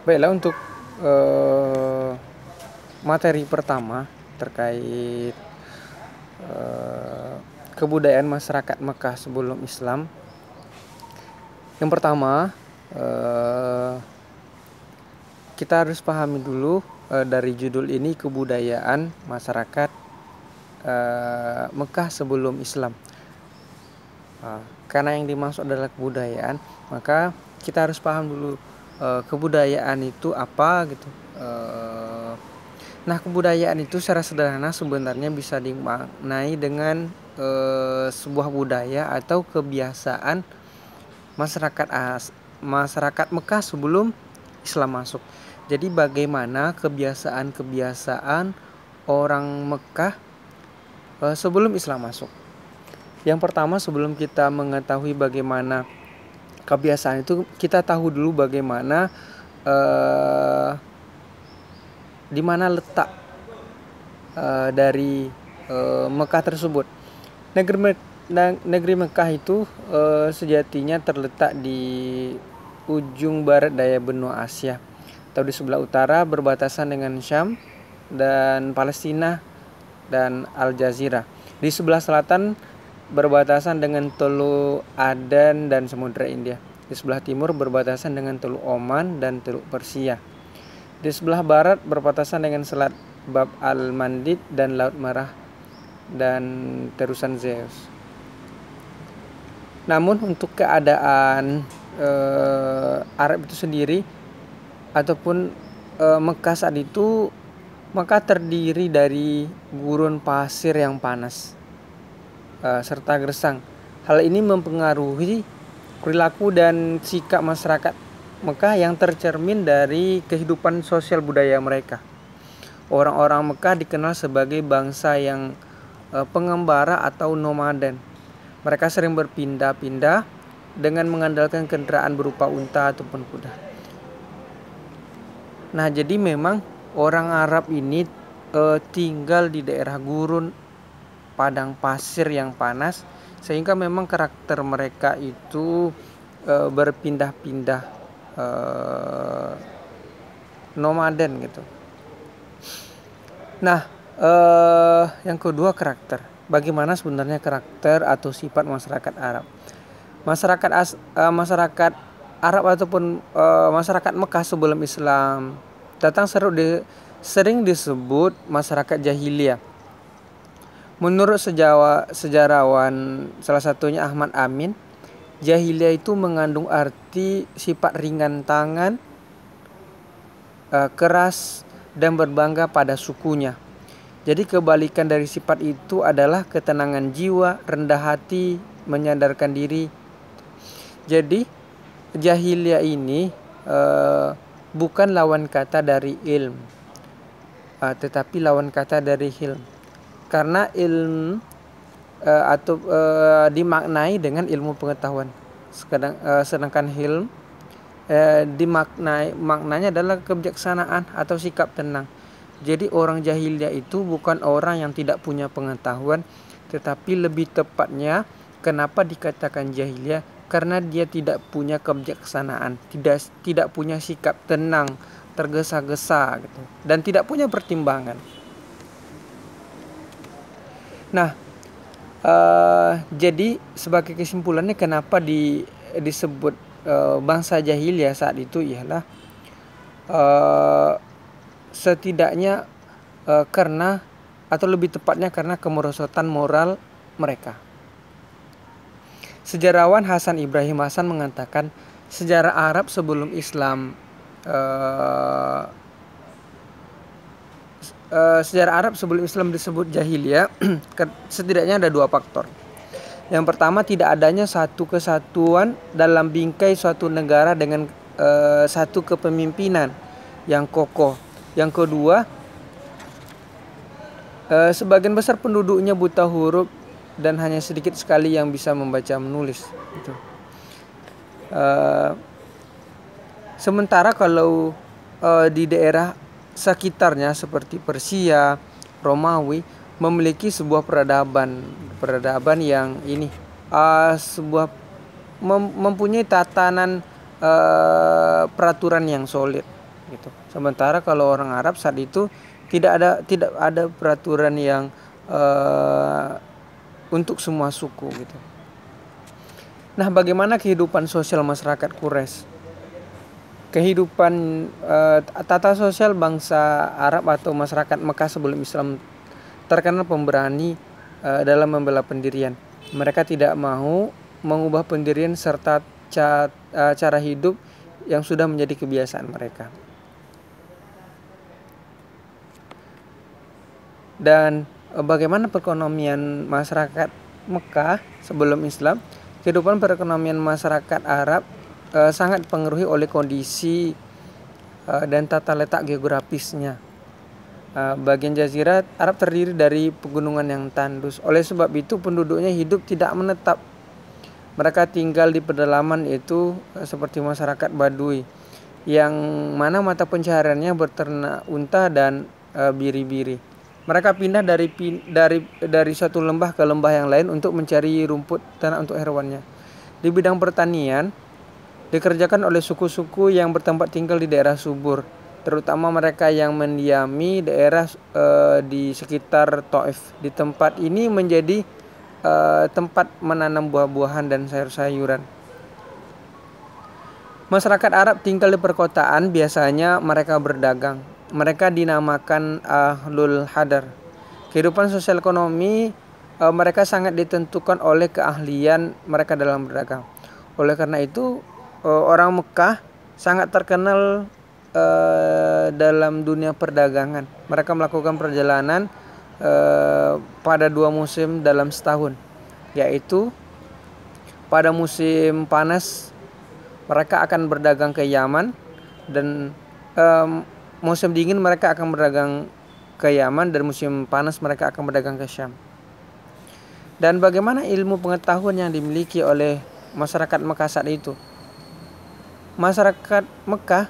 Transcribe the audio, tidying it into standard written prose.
Baiklah, untuk eh, materi pertama terkait kebudayaan masyarakat Mekah sebelum Islam. Yang pertama, kita harus pahami dulu dari judul ini, kebudayaan masyarakat Mekah sebelum Islam. Karena yang dimaksud adalah kebudayaan, maka kita harus paham dulu kebudayaan itu apa gitu. Nah, kebudayaan itu secara sederhana sebenarnya bisa dimaknai dengan sebuah budaya atau kebiasaan masyarakat Mekah sebelum Islam masuk. Jadi bagaimana kebiasaan-kebiasaan orang Mekah sebelum Islam masuk. Yang pertama, sebelum kita mengetahui bagaimana kebiasaan itu, kita tahu dulu bagaimana di mana letak dari Mekah tersebut. Negeri Mekah itu sejatinya terletak di ujung barat daya benua Asia, atau di sebelah utara berbatasan dengan Syam dan Palestina dan Al-Jazirah. Di sebelah selatan berbatasan dengan Teluk Aden dan Samudra India. Di sebelah timur berbatasan dengan Teluk Oman dan Teluk Persia. Di sebelah barat berbatasan dengan Selat Bab al-Mandib dan Laut Merah dan terusan Zeus. Namun untuk keadaan Arab itu sendiri ataupun Mekah saat itu, maka terdiri dari gurun pasir yang panas serta gersang. Hal ini mempengaruhi perilaku dan sikap masyarakat Mekah yang tercermin dari kehidupan sosial budaya mereka. Orang-orang Mekah dikenal sebagai bangsa yang pengembara atau nomaden. Mereka sering berpindah-pindah dengan mengandalkan kendaraan berupa unta ataupun kuda. Nah, jadi memang orang Arab ini tinggal di daerah gurun padang pasir yang panas, sehingga memang karakter mereka itu berpindah-pindah, nomaden gitu. Nah, yang kedua, karakter. Bagaimana sebenarnya karakter atau sifat masyarakat Arab? Masyarakat Arab ataupun masyarakat Mekah sebelum Islam datang sering disebut masyarakat jahiliyah. Menurut sejarawan salah satunya Ahmad Amin, jahiliyah itu mengandung arti sifat ringan tangan, keras dan berbangga pada sukunya. Jadi kebalikan dari sifat itu adalah ketenangan jiwa, rendah hati, menyandarkan diri. Jadi jahiliyah ini bukan lawan kata dari ilm, tetapi lawan kata dari hilm. Karena ilm atau dimaknai dengan ilmu pengetahuan, sedangkan hilm maknanya adalah kebijaksanaan atau sikap tenang. Jadi orang jahiliyah itu bukan orang yang tidak punya pengetahuan, tetapi lebih tepatnya kenapa dikatakan jahiliyah? Karena dia tidak punya kebijaksanaan, tidak punya sikap tenang, tergesa-gesa gitu, dan tidak punya pertimbangan. Nah, jadi sebagai kesimpulannya, kenapa disebut bangsa jahiliyah saat itu ialah setidaknya karena, atau lebih tepatnya karena kemerosotan moral mereka. Sejarawan Hasan Ibrahim Hasan mengatakan sejarah Arab sebelum Islam disebut jahiliyah setidaknya ada dua faktor. Yang pertama, tidak adanya satu kesatuan dalam bingkai suatu negara dengan satu kepemimpinan yang kokoh. Yang kedua, sebagian besar penduduknya buta huruf dan hanya sedikit sekali yang bisa membaca menulis. Gitu. Sementara kalau di daerah sekitarnya seperti Persia, Romawi memiliki sebuah peradaban yang ini mempunyai tatanan peraturan yang solid. gitu. Sementara kalau orang Arab saat itu tidak ada peraturan yang untuk semua suku gitu. Nah, bagaimana kehidupan sosial masyarakat Quraisy? Kehidupan tata sosial bangsa Arab atau masyarakat Mekah sebelum Islam terkenal pemberani dalam membela pendirian. Mereka tidak mau mengubah pendirian serta cara hidup yang sudah menjadi kebiasaan mereka. Dan bagaimana perekonomian masyarakat Mekah sebelum Islam? Kehidupan perekonomian masyarakat Arab sangat dipengaruhi oleh kondisi dan tata letak geografisnya. Bagian jazirah Arab terdiri dari pegunungan yang tandus. Oleh sebab itu penduduknya hidup tidak menetap. Mereka tinggal di pedalaman, yaitu seperti masyarakat Badui, yang mana mata pencahariannya berternak unta dan biri-biri. Mereka pindah dari suatu lembah ke lembah yang lain untuk mencari rumput tanah untuk hewannya. Di bidang pertanian dikerjakan oleh suku-suku yang bertempat tinggal di daerah subur, terutama mereka yang mendiami daerah di sekitar Taif. Di tempat ini menjadi tempat menanam buah-buahan dan sayur-sayuran. Masyarakat Arab tinggal di perkotaan, biasanya mereka berdagang. Mereka dinamakan Ahlul Hadar. Kehidupan sosial ekonomi mereka sangat ditentukan oleh keahlian mereka dalam berdagang. Oleh karena itu orang Mekah sangat terkenal dalam dunia perdagangan. Mereka melakukan perjalanan pada 2 musim dalam setahun, yaitu pada musim panas mereka akan berdagang ke Yaman, dan musim dingin mereka akan berdagang ke Yaman, dan musim panas mereka akan berdagang ke Syam. Dan bagaimana ilmu pengetahuan yang dimiliki oleh masyarakat Mekah saat itu? Masyarakat Mekah